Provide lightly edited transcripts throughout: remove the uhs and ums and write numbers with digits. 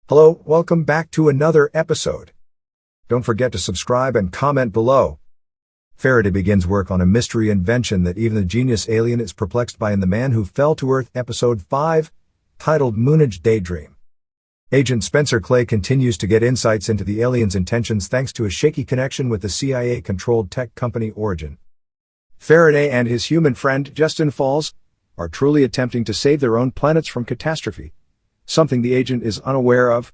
Hello, welcome back to another episode. Don't forget to subscribe and comment below. Faraday begins work on a mystery invention that even the genius alien is perplexed by in The Man Who Fell to Earth, Episode 5, titled Moonage Daydream. Agent Spencer Clay continues to get insights into the alien's intentions thanks to a shaky connection with the CIA-controlled tech company Origin. Faraday and his human friend, Justin Falls, are truly attempting to save their own planets from catastrophe, something the agent is unaware of.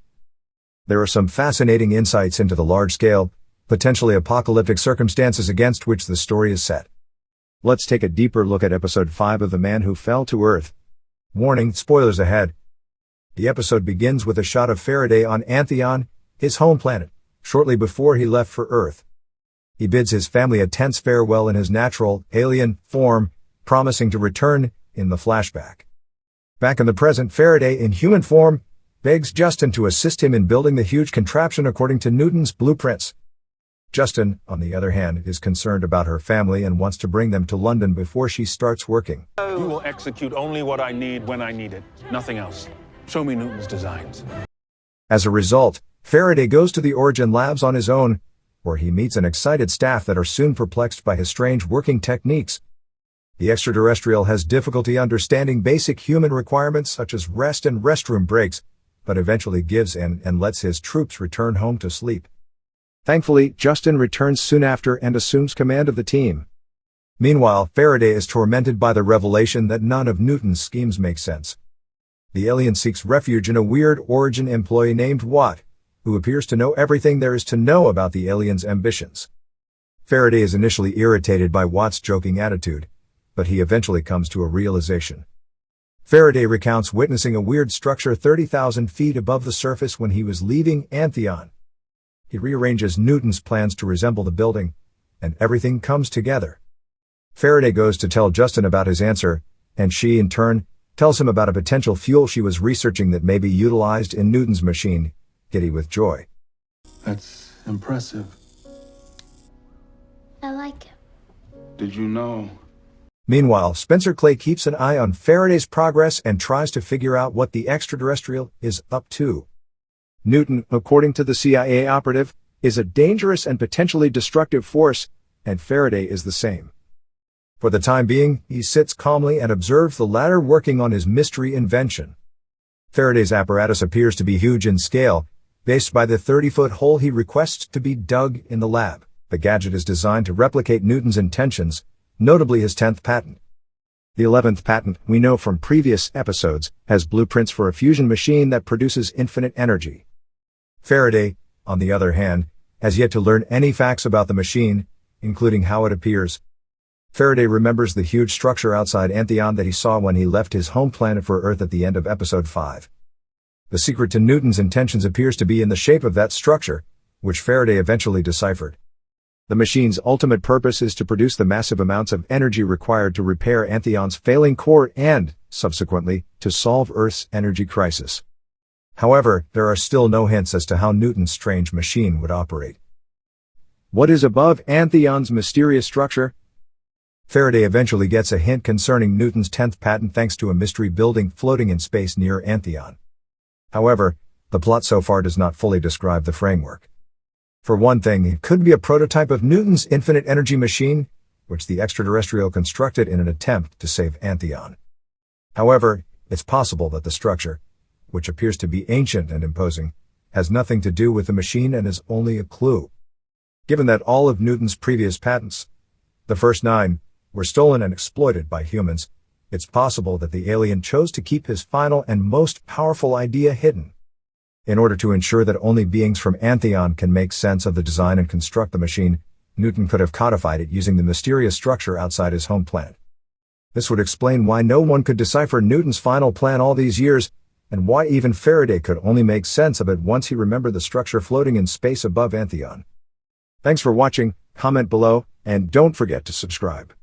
There are some fascinating insights into the large-scale, potentially apocalyptic circumstances against which the story is set. Let's take a deeper look at Episode 5 of The Man Who Fell to Earth. Warning, spoilers ahead. The episode begins with a shot of Faraday on Antheon, his home planet, shortly before he left for Earth. He bids his family a tense farewell in his natural, alien form, promising to return in the flashback. Back in the present, Faraday, in human form, begs Justin to assist him in building the huge contraption according to Newton's blueprints. Justin, on the other hand, is concerned about her family and wants to bring them to London before she starts working. You will execute only what I need when I need it, nothing else. Show me Newton's designs. As a result, Faraday goes to the Origin labs on his own, where he meets an excited staff that are soon perplexed by his strange working techniques. The extraterrestrial has difficulty understanding basic human requirements such as rest and restroom breaks, but eventually gives in and lets his troops return home to sleep. Thankfully, Justin returns soon after and assumes command of the team. Meanwhile, Faraday is tormented by the revelation that none of Newton's schemes make sense. The alien seeks refuge in a weird Origin employee named Watt, who appears to know everything there is to know about the alien's ambitions. Faraday is initially irritated by Watt's joking attitude, but he eventually comes to a realization. Faraday recounts witnessing a weird structure 30,000 feet above the surface when he was leaving Antheon. He rearranges Newton's plans to resemble the building, and everything comes together. Faraday goes to tell Justin about his answer, and she, in turn, tells him about a potential fuel she was researching that may be utilized in Newton's machine, giddy with joy. That's impressive. I like it. Did you know? Meanwhile, Spencer Clay keeps an eye on Faraday's progress and tries to figure out what the extraterrestrial is up to. Newton, according to the CIA operative, is a dangerous and potentially destructive force, and Faraday is the same. For the time being, he sits calmly and observes the latter working on his mystery invention. Faraday's apparatus appears to be huge in scale, based by the 30-foot hole he requests to be dug in the lab. The gadget is designed to replicate Newton's intentions, notably his 10th patent. The 11th patent, we know from previous episodes, has blueprints for a fusion machine that produces infinite energy. Faraday, on the other hand, has yet to learn any facts about the machine, including how it appears. Faraday remembers the huge structure outside Antheon that he saw when he left his home planet for Earth at the end of Episode 5. The secret to Newton's intentions appears to be in the shape of that structure, which Faraday eventually deciphered. The machine's ultimate purpose is to produce the massive amounts of energy required to repair Antheon's failing core and, subsequently, to solve Earth's energy crisis. However, there are still no hints as to how Newton's strange machine would operate. What is above Antheon's mysterious structure? Faraday eventually gets a hint concerning Newton's 10th patent thanks to a mystery building floating in space near Antheon. However, the plot so far does not fully describe the framework. For one thing, it could be a prototype of Newton's infinite energy machine, which the extraterrestrial constructed in an attempt to save Antheon. However, it's possible that the structure, which appears to be ancient and imposing, has nothing to do with the machine and is only a clue. Given that all of Newton's previous patents, the first 9, were stolen and exploited by humans, it's possible that the alien chose to keep his final and most powerful idea hidden. In order to ensure that only beings from Antheon can make sense of the design and construct the machine, Newton could have codified it using the mysterious structure outside his home planet. This would explain why no one could decipher Newton's final plan all these years, and why even Faraday could only make sense of it once he remembered the structure floating in space above Antheon. Thanks for watching, comment below, and don't forget to subscribe.